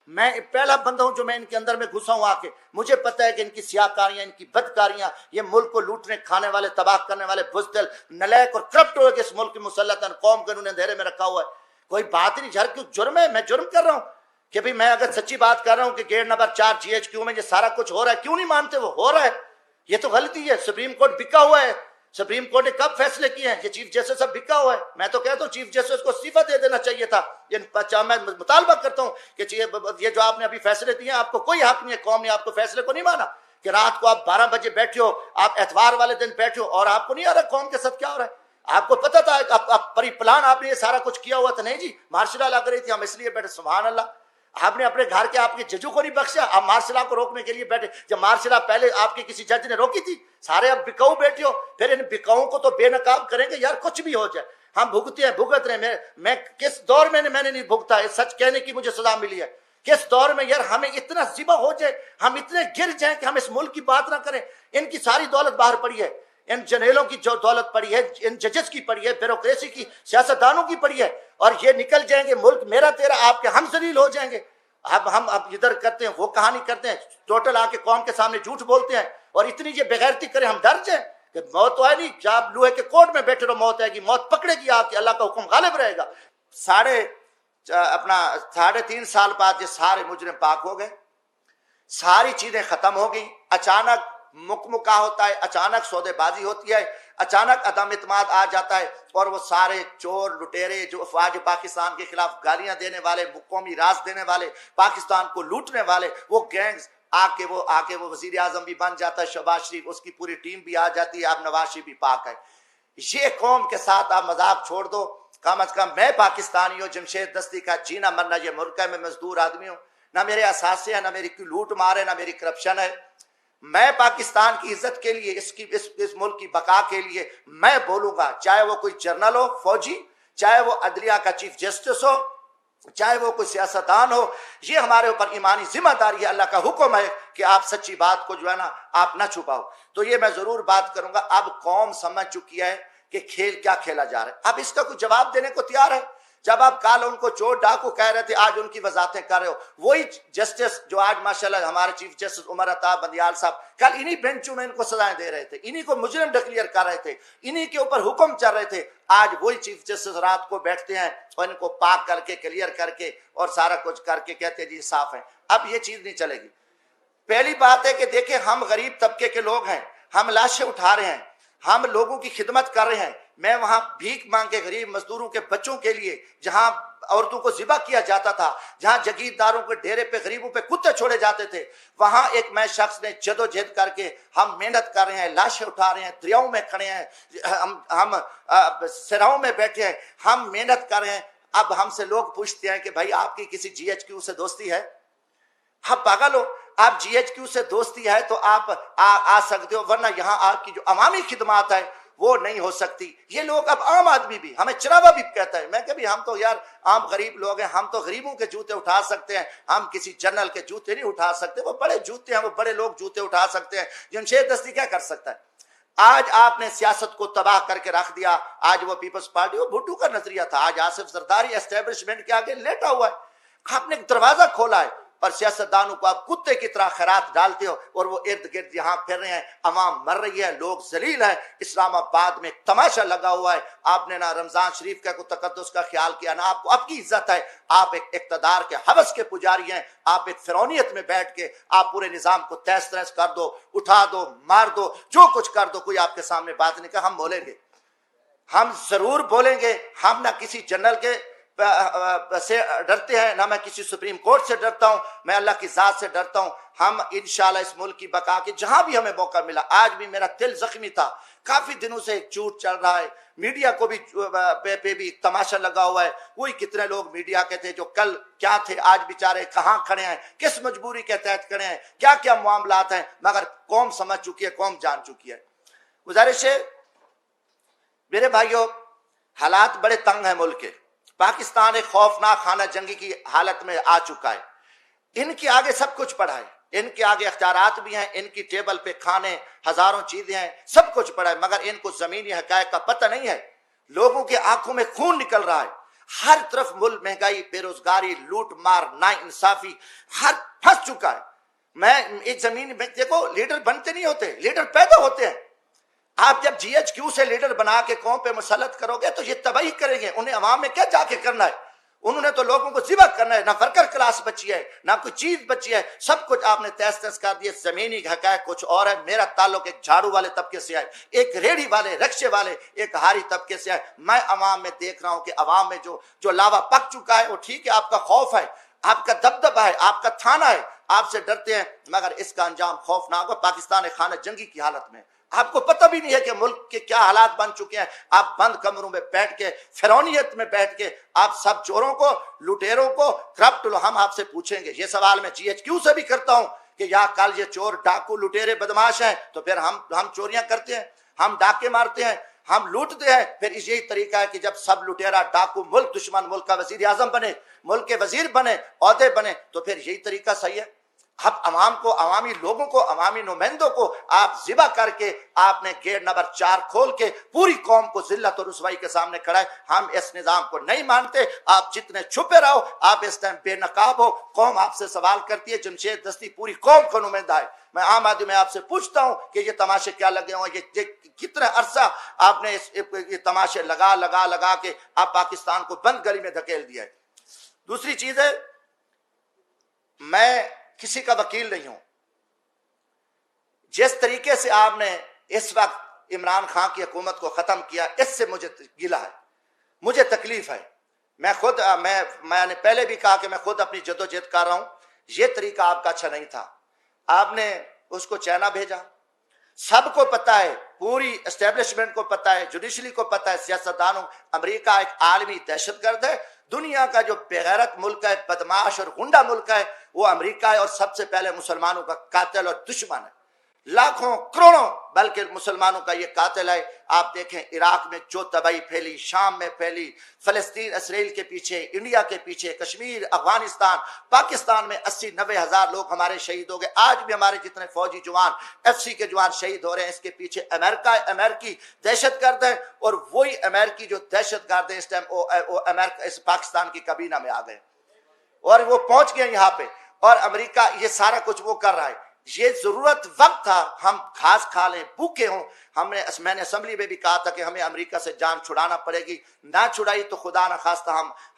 میں پہلا بندہ ہوں جو میں ان کے اندر میں گھسا ہوں آ کے. مجھے پتہ ہے کہ ان کی سیاہکاریاں، ان کی بدکاریاں، یہ ملک کو لوٹنے کھانے والے، تباہ کرنے والے بزدل، نلائق اور کرپٹ ہوئے کہ اس ملک کی مسلطن قوم کو انہوں نے اندھیرے میں رکھا ہوا ہے. کوئی بات نہیں، جھر کیوں جرم ہے؟ میں جرم کر رہا ہوں کہ بھئی میں اگر سچی بات کر رہا ہوں کہ گیٹ نمبر 4 GHQ میں یہ سارا کچھ ہو رہا ہے، کیوں نہیں مانتے؟ وہ ہو رہا ہے، یہ تو غلطی ہے. سپریم کورٹ بکا ہوا ہے. سپریم کورٹ نے کب فیصلے کیے ہیں؟ یہ چیف جسٹس سب بکا ہوا ہے. میں تو کہتا ہوں چیف جسٹس کو استعفیٰ دے دینا چاہیے تھا. میں مطالبہ کرتا ہوں کہ یہ جو آپ نے ابھی فیصلے دیے ہیں، آپ کو کوئی حق نہیں ہے، قوم نے آپ کو فیصلے کو نہیں مانا کہ رات کو آپ 12 بجے بیٹھے ہو، آپ اتوار والے دن بیٹھے ہو اور آپ کو نہیں آ رہا قوم کے ساتھ کیا ہو رہا ہے. آپ کو پتہ تھا پری پلان آپ نے یہ سارا کچھ کیا ہوا تھا؟ نہیں جی، مارشل لا کر رہی تھی، ہم اس لیے بیٹھے. سبحان اللہ، آپ نے اپنے گھر کے آپ کے ججوں کو نہیں بخشا، آپ مارشل کو روکنے کے لیے بیٹھے. جب مارشل پہلے آپ کے کسی جج نے روکی تھی، سارے اب بکاؤ بیٹھے ہو. پھر ان بکاؤں کو تو بے نقاب کریں گے یار، کچھ بھی ہو جائے. ہم بھگتے ہیں، بھگت رہے ہیں. میں کس دور میں نے نہیں بھگتا ہے، سچ کہنے کی مجھے سزا ملی ہے. کس دور میں یار ہمیں اتنا ذبح ہو جائے، ہم اتنے گر جائیں کہ ہم اس ملک کی بات نہ کریں. ان کی ساری دولت باہر پڑی ہے، ان جنرلوں کی جو دولت پڑی ہے، ان ججز کی پڑی ہے، بیوروکریسی کی، سیاستدانوں کی پڑی ہے، اور یہ نکل جائیں گے. ملک میرا تیرا آپ کے ہم ذلیل ہو جائیں گے. اب ہم ادھر کرتے ہیں، وہ کہانی کرتے ہیں، ٹوٹل آ کے قوم کے سامنے جھوٹ بولتے ہیں اور اتنی یہ بغیرتی کریں. ہم ڈر جائیں کہ موت تو ہے نہیں، جب لوہے کے کوٹ میں بیٹھے رہو موت آئے گی، موت پکڑے گی آ کے، اللہ کا حکم غالب رہے گا. 3.5 سال بعد یہ سارے مجرم پاک ہو گئے، ساری چیزیں ختم ہو گئی. اچانک مکمکا ہوتا ہے، اچانک سودے بازی ہوتی ہے، اچانک عدم اعتماد آ جاتا ہے، اور وہ سارے چور لٹیرے جو افواج پاکستان کے خلاف گالیاں دینے والے، قومی راز دینے والے، پاکستان کو لوٹنے والے، وہ گینگز آ کے وہ وزیر اعظم بھی بن جاتا ہے شہباز شریف، اس کی پوری ٹیم بھی آ جاتی ہے، اب نواز شریف بھی پاک ہے. یہ قوم کے ساتھ آپ مذاق چھوڑ دو. کم از کم میں پاکستانی ہوں، جمشید دستی کا جینا مرنا یہ ملک ہے، میں مزدور آدمی ہوں، نہ میرے اثاثے ہیں، نہ میری کوئی لوٹ مار ہے، نہ میری کرپشن ہے. میں پاکستان کی عزت کے لیے، اس ملک کی بقا کے لیے میں بولوں گا، چاہے وہ کوئی جنرل ہو، فوجی، چاہے وہ عدلیہ کا چیف جسٹس ہو، چاہے وہ کوئی سیاستدان ہو. یہ ہمارے اوپر ایمانی ذمہ داری ہے، اللہ کا حکم ہے کہ آپ سچی بات کو جو ہے نا آپ نہ چھپاؤ. تو یہ میں ضرور بات کروں گا. اب قوم سمجھ چکی ہے کہ کھیل کیا کھیلا جا رہا ہے. اب اس کا کوئی جواب دینے کو تیار ہے؟ جب آپ کل ان کو چور ڈاکو کہہ رہے تھے، آج ان کی وضاحتیں کر رہے ہو. وہی جسٹس جو آج ماشاءاللہ ہمارے چیف جسٹس عمر عطا بندیال صاحب کل انہی بینچوں میں ان کو سزائیں دے رہے تھے، انہی کو مجرم ڈکلیئر کر رہے تھے، انہی کے اوپر حکم چل رہے تھے. آج وہی چیف جسٹس رات کو بیٹھتے ہیں اور ان کو پاک کر کے، کلیئر کر کے اور سارا کچھ کر کے کہتے ہیں جی صاف ہے. اب یہ چیز نہیں چلے گی. پہلی بات ہے کہ دیکھیں ہم غریب طبقے کے لوگ ہیں، ہم لاشیں اٹھا رہے ہیں، ہم لوگوں کی خدمت کر رہے ہیں. میں وہاں بھیک مانگ کے غریب مزدوروں کے بچوں کے لیے، جہاں عورتوں کو ذبح کیا جاتا تھا، جہاں جگیرداروں کے ڈیرے پہ غریبوں پہ کتے چھوڑے جاتے تھے، وہاں ایک میں شخص نے جدوجہد کر کے ہم محنت کر رہے ہیں، لاشیں اٹھا رہے ہیں، دریاؤں میں کھڑے ہیں، ہم سراؤں میں بیٹھے ہیں، ہم محنت کر رہے ہیں. اب ہم سے لوگ پوچھتے ہیں کہ بھائی آپ کی کسی GHQ سے دوستی ہے؟ آپ پاگل ہو؟ آپ GHQ سے دوستی ہے تو آپ آ سکتے ہو، ورنہ یہاں آپ کی جو عوامی خدمات ہے وہ نہیں ہو سکتی. یہ لوگ اب عام آدمی بھی ہمیں چراوا بھی کہتا ہے. میں کہ بھی ہم تو یار عام غریب لوگ ہیں، ہم تو غریبوں کے جوتے اٹھا سکتے ہیں، ہم کسی جنرل کے جوتے نہیں اٹھا سکتے. وہ بڑے جوتے ہیں، وہ بڑے لوگ جوتے اٹھا سکتے ہیں. جمشید دستی کیا کر سکتا ہے؟ آج آپ نے سیاست کو تباہ کر کے رکھ دیا. آج وہ پیپلز پارٹی، وہ بھٹو کا نظریہ تھا، آج آصف زرداری اسٹیبلشمنٹ کے آگے لیٹا ہوا ہے. آپ نے ایک دروازہ کھولا ہے اور سیاستدانوں کو آپ کتے کی طرح خیرات ڈالتے ہو، اور وہ ارد گرد یہاں پھر رہے ہیں. عوام مر رہی ہے، لوگ ذلیل ہیں. اسلام آباد میں تماشا لگا ہوا ہے. آپ نے نہ رمضان شریف کا کوئی تقدس کا خیال کیا، نہ آپ کو آپ کی عزت ہے. آپ ایک اقتدار کے ہوس کے پجاری ہیں. آپ ایک فرعونیت میں بیٹھ کے آپ پورے نظام کو تہس نہس کر دو، اٹھا دو، مار دو، جو کچھ کر دو. کوئی آپ کے سامنے بات نہیں کہا. ہم بولیں گے، ہم ضرور بولیں گے. ہم نہ کسی جنرل کے سے ڈرتے ہیں، نہ میں کسی سپریم کورٹ سے ڈرتا ہوں، میں اللہ کی ذات سے ڈرتا ہوں. ہم انشاءاللہ اس ملک کی بقا کے جہاں بھی ہمیں موقع ملا. آج بھی میرا دل زخمی تھا، کافی دنوں سے ایک جھوٹ چل رہا ہے، میڈیا کو بھی پہ بھی تماشا لگا ہوا ہے. وہی کتنے لوگ میڈیا کے تھے جو کل کیا تھے، آج بیچارے کہاں کھڑے ہیں، کس مجبوری کے تحت کھڑے ہیں، کیا کیا معاملات ہیں. مگر قوم سمجھ چکی ہے، قوم جان چکی ہے. گزارش ہے میرے بھائیوں، حالات بڑے تنگ ہیں ملک کے. پاکستان ایک خوفناک خانہ جنگی کی حالت میں آ چکا ہے. ان کے آگے سب کچھ پڑا ہے، ان کے آگے اختیارات بھی ہیں، ان کی ٹیبل پہ کھانے ہزاروں چیزیں ہیں، سب کچھ پڑا ہے. مگر ان کو زمینی حقائق کا پتہ نہیں ہے. لوگوں کی آنکھوں میں خون نکل رہا ہے. ہر طرف ملک مہنگائی، بے روزگاری، لوٹ مار، نا انصافی، ہر پھنس چکا ہے۔ میں اس زمین میں دیکھو، لیڈر بنتے نہیں ہوتے، لیڈر پیدا ہوتے ہیں۔ آپ جب جی ایچ کیو سے لیڈر بنا کے قوم پہ مسلط کرو گے تو یہ تباہی کریں گے۔ انہیں عوام میں کیا جا کے کرنا ہے؟ انہوں نے تو لوگوں کو ذبح کرنا ہے۔ نہ ورکر کلاس بچی ہے، نہ کوئی چیز بچی ہے، سب کچھ آپ نے تہس تہس کر دیا۔ زمینی حقائق کچھ اور ہے۔ میرا تعلق ایک جھاڑو والے طبقے سے ہے، ایک ریڑھی والے، رکشے والے، ایک ہاری طبقے سے ہے۔ میں عوام میں دیکھ رہا ہوں کہ عوام میں جو لاوا پک چکا ہے، وہ ٹھیک ہے، آپ کا خوف ہے، آپ کا دبدبہ ہے، آپ کا تھانہ ہے، آپ سے ڈرتے ہیں، مگر اس کا انجام خوفناک ہے۔ پاکستان ایک خانہ جنگی کی حالت میں، آپ کو پتہ بھی نہیں ہے کہ ملک کے کیا حالات بن چکے ہیں۔ آپ بند کمروں میں بیٹھ کے، فرعونیت میں بیٹھ کے، آپ سب چوروں کو، لٹیروں کو، کرپٹ لو، ہم آپ سے پوچھیں گے۔ یہ سوال میں جی ایچ کیو سے بھی کرتا ہوں کہ یا کل یہ چور، ڈاکو، لٹیرے، بدماش ہیں تو پھر ہم چوریاں کرتے ہیں، ہم ڈاکے مارتے ہیں، ہم لوٹتے ہیں۔ پھر یہی طریقہ ہے کہ جب سب لٹیرا، ڈاکو، ملک دشمن، ملک کا وزیر اعظم بنے، ملک کے وزیر بنے، عہدے بنے، تو پھر یہی طریقہ صحیح ہے۔ اب عوام کو، عوامی لوگوں کو، عوامی نمائندوں کو آپ ذبح کر کے آپ نے گیٹ نمبر 4 کھول کے پوری قوم کو ذلت اور رسوائی کے سامنے کھڑا ہے۔ ہم اس نظام کو نہیں مانتے۔ آپ جتنے چھپے رہو، آپ اس ٹائم بے نقاب ہو، قوم آپ سے سوال کرتی ہے۔ جمشید دستی پوری قوم کا نمائندہ ہے۔ میں عام آدمی میں آپ سے پوچھتا ہوں کہ یہ تماشے کیا لگے ہوں، یہ کتنا عرصہ آپ نے یہ تماشے لگا کے آپ پاکستان کو بند گلی میں دھکیل دیا ہے۔ دوسری چیز ہے، میں کسی کا وکیل نہیں ہوں۔ جس طریقے سے آپ نے اس وقت عمران خان کی حکومت کو ختم کیا، اس سے مجھے گلہ ہے، مجھے تکلیف ہے۔ میں نے پہلے بھی کہا کہ میں خود اپنی جدوجہد کر رہا ہوں۔ یہ طریقہ آپ کا اچھا نہیں تھا۔ آپ نے اس کو چائنا بھیجا، سب کو پتا ہے، پوری اسٹیبلشمنٹ کو پتا ہے، جوڈیشری کو پتا ہے، سیاستدانوں، امریکہ ایک عالمی دہشت گرد ہے۔ دنیا کا جو بغیرت ملک ہے، بدماش اور غنڈہ ملک ہے، وہ امریکہ ہے، اور سب سے پہلے مسلمانوں کا قاتل اور دشمن ہے۔ لاکھوں کروڑوں بلکہ مسلمانوں کا یہ قاتل ہے۔ آپ دیکھیں عراق میں جو تباہی پھیلی، شام میں پھیلی، فلسطین اسرائیل کے پیچھے، انڈیا کے پیچھے، کشمیر، افغانستان، پاکستان میں 80-90 ہزار لوگ ہمارے شہید ہو گئے۔ آج بھی ہمارے جتنے فوجی جوان، ایف سی کے جوان شہید ہو رہے ہیں۔ اس کے پیچھے امریکہ ہے، امریکی دہشت گرد ہے، اور وہی امریکی جو دہشت گرد ہے اس ٹائم وہ امریکہ اس پاکستان کی کابینہ میں آ گئے، اور وہ پہنچ گئے یہاں پہ، اور امریکہ یہ سارا کچھ وہ کر رہا ہے۔ یہ ضرورت وقت تھا ہم گھاس کھا لیں، بھوکے ہوں۔ میں نے اسمبلی میں بھی کہا تھا کہ ہمیں امریکہ سے جان چھڑانا پڑے گی، نہ چھڑائی تو خدا نہ خواستہ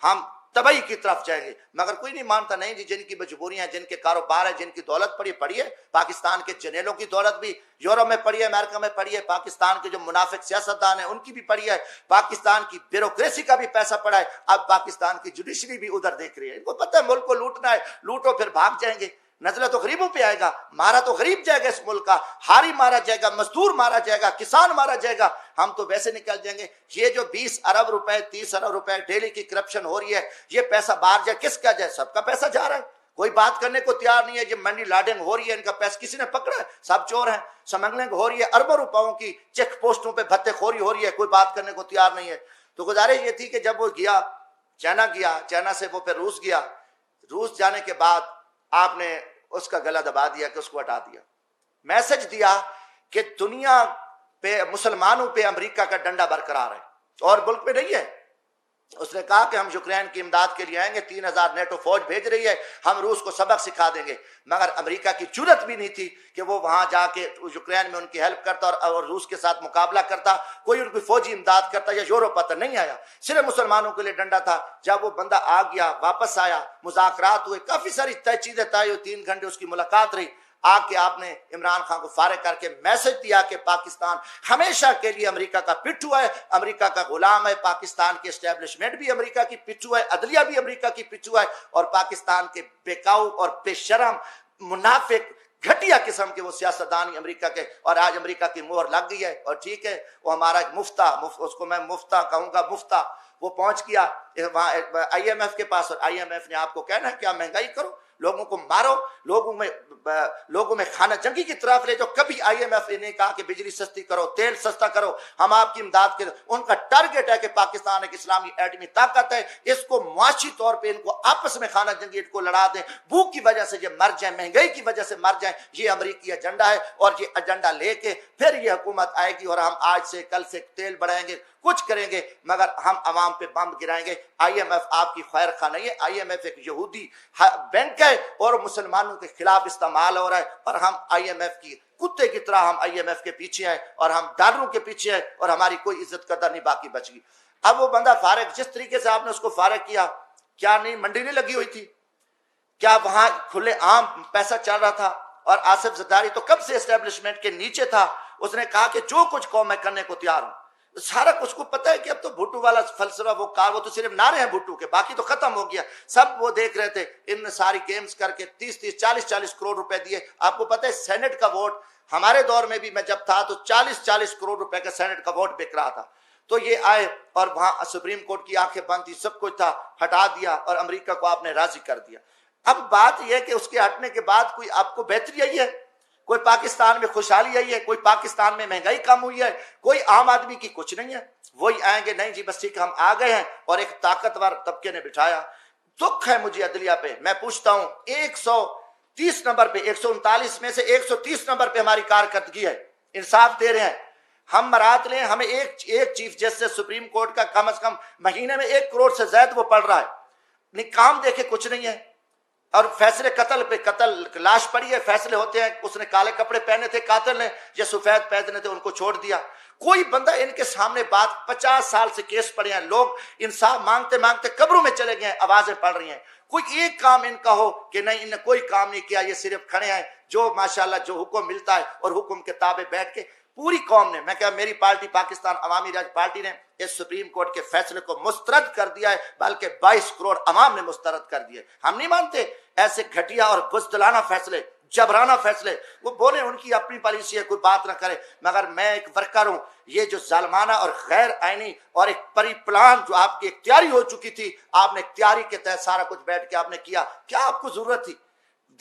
ہم تباہی کی طرف جائیں گے۔ مگر کوئی نہیں مانتا۔ نہیں جی، جن کی مجبوریاں ہیں، جن کے کاروبار ہے، جن کی دولت پڑی ہے، پاکستان کے جنیلوں کی دولت بھی یورپ میں پڑی ہے، امریکہ میں پڑی ہے، پاکستان کے جو منافق سیاستدان ہیں ان کی بھی پڑی ہے، پاکستان کی بیوروکریسی کا بھی پیسہ پڑا ہے۔ اب پاکستان کی جوڈیشری بھی ادھر دیکھ رہی ہے۔ ان کو پتہ ہے ملک کو لوٹنا ہے، لوٹو پھر بھاگ جائیں گے۔ نزلہ تو غریبوں پہ آئے گا، مارا تو غریب جائے گا، اس ملک کا ہاری مارا جائے گا، مزدور مارا جائے گا، کسان مارا جائے گا، ہم تو ویسے نکل جائیں گے۔ یہ جو 20 ارب روپے 30 ارب روپے ڈیلی کی کرپشن ہو رہی ہے، یہ پیسہ باہر جائے، کس کا جائے؟ سب کا پیسہ جا رہا ہے، کوئی بات کرنے کو تیار نہیں ہے۔ یہ منی لاڈنگ ہو رہی ہے، ان کا پیسہ کسی نے پکڑا ہے؟ سب چور ہیں۔ سمگلنگ ہو رہی ہے، اربوں روپاؤں کی چیک پوسٹوں پہ بھتے خوری ہو رہی ہے، کوئی بات کرنے کو تیار نہیں ہے۔ تو گزارش یہ تھی کہ جب وہ گیا چائنا، چائنا سے وہ پھر روس گیا، روس جانے کے بعد آپ نے اس کا گلا دبا دیا کہ اس کو ہٹا دیا، میسج دیا کہ دنیا پہ، مسلمانوں پہ امریکہ کا ڈنڈا برقرار ہے اور ملک پہ نہیں ہے۔ اس نے کہا کہ ہم یوکرین کی امداد کے لیے آئیں گے، 3000 نیٹو فوج بھیج رہی ہے، ہم روس کو سبق سکھا دیں گے۔ مگر امریکہ کی جرت بھی نہیں تھی کہ وہ وہاں جا کے یوکرین میں ان کی ہیلپ کرتا اور روس کے ساتھ مقابلہ کرتا، کوئی ان کی فوجی امداد کرتا، یا یورپ آتا، نہیں آیا۔ صرف مسلمانوں کے لیے ڈنڈا تھا۔ جب وہ بندہ آ گیا، واپس آیا، مذاکرات ہوئے، کافی ساری طے چیزیں طے ہوئی، 3 گھنٹے اس کی ملاقات رہی۔ آ کے آپ نے عمران خان کو فارغ کر کے میسج دیا کہ پاکستان ہمیشہ کے لیے امریکہ کا پٹھو ہے، امریکہ کا غلام ہے، پاکستان کی اسٹیبلشمنٹ بھی امریکہ کی پٹھو ہے، عدلیہ بھی امریکہ کی پٹھو ہے، اور پاکستان کے بیکاؤ اور بے شرم منافق گھٹیا قسم کے وہ سیاستدان ہی امریکہ کے، اور آج امریکہ کی مہر لگ گئی ہے۔ اور ٹھیک ہے، وہ ہمارا ایک مفتہ، اس کو میں مفتہ کہوں گا، مفتہ، وہ پہنچ گیا وہاں آئی ایم ایف کے پاس، اور آئی ایم ایف نے آپ کو کہنا ہے کہ آپ مہنگائی کرو، لوگوں کو مارو، لوگوں میں خانہ جنگی کی طرف لے جاؤ۔ کبھی آئی ایم ایف نے کہا کہ بجلی سستی کرو، تیل سستا کرو، ہم آپ کی امداد کے، ان کا ٹارگٹ ہے کہ پاکستان ایک اسلامی ایٹمی طاقت ہے، اس کو معاشی طور پہ ان کو آپس میں خانہ جنگی کو لڑا دیں، بھوک کی وجہ سے یہ مر جائیں، مہنگائی کی وجہ سے مر جائیں۔ یہ امریکی ایجنڈا ہے، اور یہ ایجنڈا لے کے پھر یہ حکومت آئے گی، اور ہم آج سے کل سے تیل بڑھائیں گے۔ کچھ کریں گے مگر ہم عوام پہ بم گرائیں گے۔ آئی ایم ایف آپ کی خیر خواہ نہیں ہے، آئی ایم ایف ایک یہودی بینک ہے اور مسلمانوں کے خلاف استعمال ہو رہا ہے، اور ہم آئی ایم ایف کی کتے کی طرح ہم آئی ایم ایف کے پیچھے ہیں اور ہم ڈالروں کے پیچھے ہیں، اور ہماری کوئی عزت قدر نہیں باقی بچ گئی۔ اب وہ بندہ فارغ، جس طریقے سے آپ نے اس کو فارغ کیا، کیا نہیں منڈی نہیں لگی ہوئی تھی؟ کیا وہاں کھلے عام پیسہ چل رہا تھا؟ اور آصف زرداری تو کب سے اسٹیبلشمنٹ کے نیچے تھا، اس نے کہا کہ جو کچھ قوم میں کرنے کو تیار ہوں۔ سارا کچھ کو پتہ ہے کہ اب تو بھٹو والا فلسفہ وہ تو صرف نعرے ہیں بھٹو کے، باقی تو ختم ہو گیا۔ سب وہ دیکھ رہے تھے، ان نے ساری گیمز کر کے 30 40 کروڑ روپے دیے۔ آپ کو پتہ ہے سینٹ کا ووٹ ہمارے دور میں بھی میں جب تھا تو 40 کروڑ روپے کا سینٹ کا ووٹ بک رہا تھا۔ تو یہ آئے اور وہاں سپریم کورٹ کی آنکھیں بند تھی، سب کچھ تھا، ہٹا دیا اور امریکہ کو آپ نے راضی کر دیا۔ اب بات یہ ہے کہ اس کے ہٹنے کے بعد کوئی آپ کو بہتری آئی ہے؟ کوئی پاکستان میں خوشحالی آئی ہے؟ کوئی پاکستان میں مہنگائی کم ہوئی ہے؟ کوئی عام آدمی کی کچھ نہیں ہے۔ وہی آئیں گے، نہیں جی بس ٹھیک ہم آ گئے ہیں، اور ایک طاقتور طبقے نے بٹھایا۔ دکھ ہے مجھے عدلیہ پہ، میں پوچھتا ہوں 130 نمبر پہ، 139 میں سے 130 نمبر پہ ہماری کارکردگی ہے، انصاف دے رہے ہیں۔ ہم مرات لیں، ہمیں ایک چیف جسٹس سپریم کورٹ کا کم از کم مہینے میں 1 کروڑ سے زائد وہ پڑ رہا ہے، نہیں کام دیکھے کچھ نہیں ہے۔ اور فیصلے قتل پہ قتل، لاش پڑی ہے، فیصلے ہوتے ہیں، اس نے کالے کپڑے پہنے تھے قاتل نے یا سفید پہنے تھے، ان کو چھوڑ دیا۔ کوئی بندہ ان کے سامنے بات، 50 سال سے کیس پڑے ہیں، لوگ انصاف مانگتے مانگتے قبروں میں چلے گئے ہیں، آوازیں پڑ رہی ہیں، کوئی ایک کام ان کا ہو کہ نہیں ان نے کوئی کام نہیں کیا، یہ صرف کھڑے ہیں جو ماشاءاللہ جو حکم ملتا ہے اور حکم کے تابع بیٹھ کے پوری قوم نے، میں کہا میری پارٹی پاکستان عوامی راج پارٹی نے اس سپریم کورٹ کے فیصلے کو مسترد کر دیا ہے، بلکہ 22 کروڑ عوام نے مسترد کر دیا ہے۔ ہم نہیں مانتے ایسے گھٹیا اور بزدلانہ فیصلے، جبرانہ فیصلے، وہ بولے ان کی اپنی پالیسی ہے، کوئی بات نہ کرے، مگر میں ایک ورکر ہوں۔ یہ جو ظالمانہ اور غیر آئینی اور ایک پری پلان جو آپ کی اختیاری ہو چکی تھی، آپ نے اختیاری کے تحت سارا کچھ بیٹھ کے آپ نے کیا، کیا آپ کو ضرورت تھی؟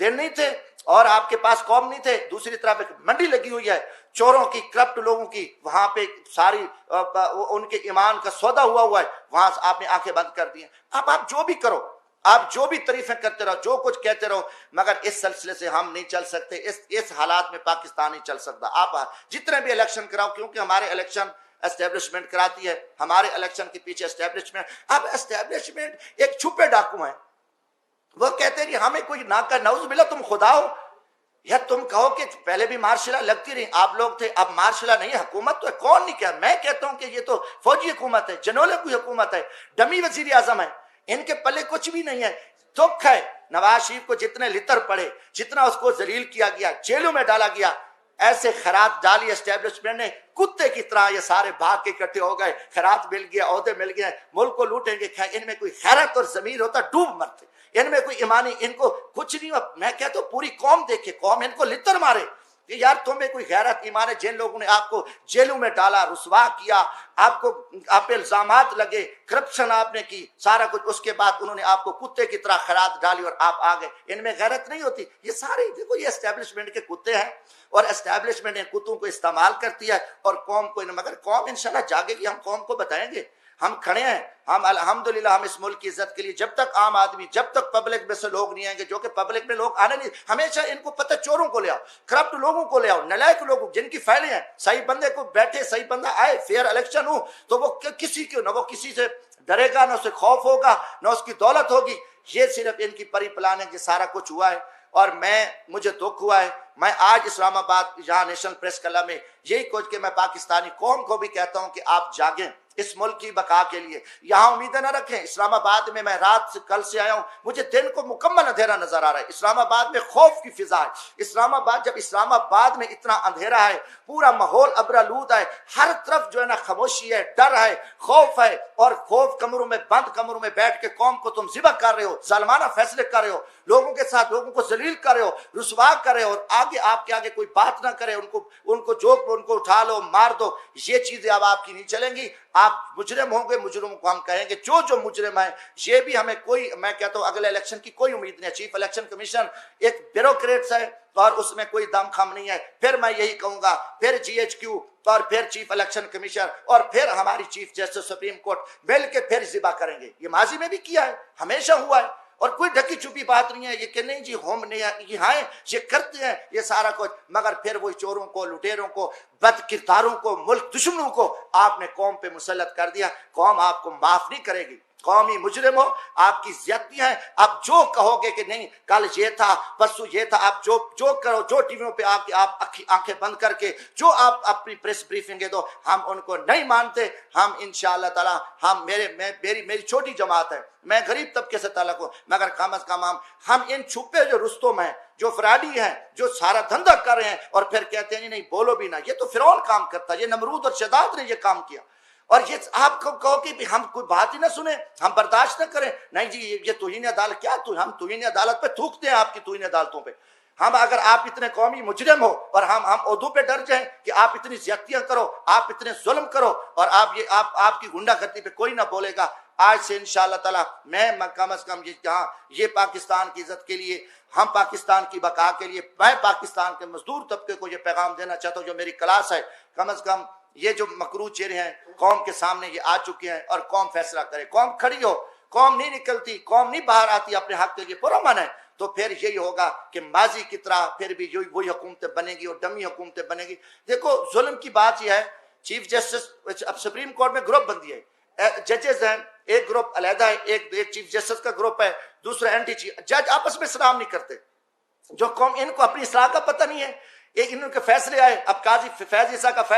دن نہیں تھے اور آپ کے پاس قوم نہیں تھے۔ دوسری طرف ایک منڈی لگی ہوئی ہے چوروں کی، کرپٹ لوگوں کی، وہاں پہ ساری ان کے ایمان کا سودا ہوا ہے، وہاں سے آپ نے آنکھیں بند کر دی ہیں۔ اب آپ جو بھی کرو، آپ جو بھی تعریفیں کرتے رہو، جو کچھ کہتے رہو، مگر اس سلسلے سے ہم نہیں چل سکتے، اس حالات میں پاکستان نہیں چل سکتا۔ آپ جتنے بھی الیکشن کراؤ، کیونکہ ہمارے الیکشن اسٹیبلشمنٹ کراتی ہے، ہمارے الیکشن کے پیچھے اسٹیبلشمنٹ، اب اسٹیبلشمنٹ ایک چھپے ڈاکو ہیں، وہ کہتے ہیں ہمیں کوئی نہ کر، نعوذ باللہ تم خدا ہو، یا تم کہو کہ پہلے بھی مارشلہ لگتی رہی، آپ لوگ تھے، اب مارشلہ نہیں ہے، حکومت تو ہے، کون نہیں کہا؟ میں کہتا ہوں کہ یہ تو فوجی حکومت ہے، جنولے کی حکومت ہے، ڈمی وزیر اعظم ہے، ان کے پلے کچھ بھی نہیں ہے۔ دکھ ہے نواز شریف کو جتنے لتر پڑے، جتنا اس کو ذلیل کیا گیا، جیلوں میں ڈالا گیا، ایسے خیرات ڈالی اسٹیبلشمنٹ نے، کتے کی طرح یہ سارے بھاگ کے اکٹھے ہو گئے، خیرات مل گیا، عہدے مل گئے، ملک کو لوٹیں گے۔ ان میں کوئی خیرت اور ضمیر ہوتا ڈوب مرتے، ان میں کوئی ایمانی، ان کو کچھ نہیں۔ میں کہتا ہوں پوری قوم دیکھے، قوم ان کو لتر مارے کہ یار تمہیں کوئی غیرت ایمان ہے؟ جن لوگوں نے آپ کو جیلوں میں ڈالا، رسوا کیا، آپ کو آپ پہ الزامات لگے، کرپشن آپ نے کی، سارا کچھ، اس کے بعد انہوں نے آپ کو کتے کی طرح خیرات ڈالی اور آپ آ گئے، ان میں غیرت نہیں ہوتی؟ یہ سارے دیکھو یہ اسٹیبلشمنٹ کے کتے ہیں، اور اسٹیبلشمنٹ ان کتوں کو استعمال کرتی ہے اور قوم کو، مگر قوم انشاءاللہ جاگے گی، ہم قوم کو بتائیں گے، ہم کھڑے ہیں، ہم الحمدللہ ہم اس ملک کی عزت کے لیے، جب تک عام آدمی، جب تک پبلک میں سے لوگ نہیں آئیں گے، جو کہ پبلک میں لوگ آنے نہیں، ہمیشہ ان کو پتہ چوروں کو لے آؤ، کرپٹ لوگوں کو لے آؤ، نالائق لوگوں جن کی فائلیں ہیں، صحیح بندے کو بیٹھے، صحیح بندہ آئے، فیئر الیکشن ہو تو وہ کسی کو نہ وہ کسی سے ڈرے گا، نہ اسے خوف ہوگا، نہ اس کی دولت ہوگی۔ یہ صرف ان کی پری پلان ہے کہ سارا کچھ ہوا ہے، اور مجھے دکھ ہوا ہے۔ میں آج اسلام آباد یہاں نیشنل پریس کلب میں یہی کچھ کہ میں پاکستانی قوم کو بھی کہتا ہوں کہ آپ جاگیں اس ملک کی بقا کے لیے، یہاں امیدیں نہ رکھیں۔ اسلام آباد میں رات سے کل سے آیا ہوں، مجھے دن کو مکمل اندھیرا نظر آ رہا ہے، اسلام آباد میں خوف کی فضا ہے۔ اسلام آباد، جب اسلام آباد میں اتنا اندھیرا ہے، پورا ماحول ابرآلود ہے، ہر طرف جو ہے نا خاموشی ہے، ڈر ہے، خوف ہے، اور خوف کمروں میں بند کمروں میں بیٹھ کے قوم کو تم ذبح کر رہے ہو، ظالمانہ فیصلے کر رہے ہو، لوگوں کے ساتھ لوگوں کو ذلیل کر رہے ہو، رسوا کر رہے ہو، اور آگے آپ کے آگے کوئی بات نہ کرے، ان کو اٹھا لو، مار دو، یہ چیزیں اب آپ کی نہیں چلیں گی۔ آپ مجرم ہوں گے، مجرموں کو ہم کہیں گے جو مجرم ہیں، یہ بھی ہمیں کوئی، میں کہتا ہوں اگلے الیکشن کی کوئی امید نہیں ہے۔ چیف الیکشن کمیشن ایک بیوروکریٹس ہے اور اس میں کوئی دم خم نہیں ہے۔ پھر میں یہی کہوں گا، پھر جی ایچ کیو اور پھر چیف الیکشن کمیشن اور پھر ہماری چیف جسٹس سپریم کورٹ مل کے پھر ذبح کریں گے۔ یہ ماضی میں بھی کیا ہے، ہمیشہ ہوا ہے، اور کوئی ڈھکی چھپی بات نہیں ہے یہ کہ نہیں جی ہم نہیں یہاں یہ کرتے ہیں یہ سارا کچھ، مگر پھر وہی چوروں کو، لٹیروں کو، بد کرداروں کو، ملک دشمنوں کو آپ نے قوم پہ مسلط کر دیا۔ قوم آپ کو معاف نہیں کرے گی، قومی مجرم ہو، آپ کی زیادتیاں ہیں۔ آپ جو کہو گے کہ نہیں کل یہ تھا پرسوں یہ تھا، آپ جو کرو، جو ٹی ویوں پہ آپ آنکھیں بند کر کے جو آپ اپنی پریس بریفنگیں دو، ہم ان کو نہیں مانتے۔ ہم انشاءاللہ تعالی میری چھوٹی جماعت ہے، میں غریب طبقے سے تعلق ہوں، مگر کم از کم ہم ان چھپے جو رستم ہیں، جو فراڈی ہیں، جو سارا دھندا کر رہے ہیں اور پھر کہتے ہیں نہیں بولو بھی نہ، یہ تو فرعون کام کرتا، یہ نمرود اور شداد نے یہ کام کیا۔ اور یہ آپ کو کہو کہ ہم کوئی بات ہی نہ سنیں، ہم برداشت نہ کریں، نہیں جی یہ توہین عدالت کیا، ہم توہین عدالت پہ تھوکتے ہیں، آپ کی توہین عدالتوں پہ۔ ہم اگر آپ اتنے قومی مجرم ہو اور ہم عہدوں پہ ڈر جائیں کہ آپ اتنی زیادتیاں کرو، آپ اتنے ظلم کرو، اور آپ کی غنڈہ گردی پہ کوئی نہ بولے گا، آج سے انشاءاللہ تعالی میں کم از کم یہ پاکستان کی عزت کے لیے، ہم پاکستان کی بقا کے لیے، میں پاکستان کے مزدور طبقے کو یہ پیغام دینا چاہتا ہوں، جو میری کلاس ہے، کم از کم یہ جو مکروہ چہرے ہیں قوم کے سامنے یہ آ چکے ہیں، اور قوم فیصلہ کرے، قوم کھڑی ہو، قوم نہیں نکلتی، قوم نہیں باہر آتی اپنے حق کے لیے پرامن ہے، تو پھر یہی ہوگا کہ ماضی کی طرح پھر بھی وہی حکومتیں بنے گی اور ڈمی حکومتیں بنے گی۔ دیکھو ظلم کی بات یہ ہے، چیف جسٹس اب سپریم کورٹ میں گروپ بندی ہے، ججز ہیں، ایک گروپ علیحدہ ہے، ایک چیف جسٹس کا گروپ ہے، دوسرا اینٹی چیف، جج آپس میں سلام نہیں کرتے، جو قوم ان کو اپنی اصلاح کا پتہ نہیں ہے، ان کے فیصلے آئے، اب قاضی فیض عیسیٰ کا فیصلہ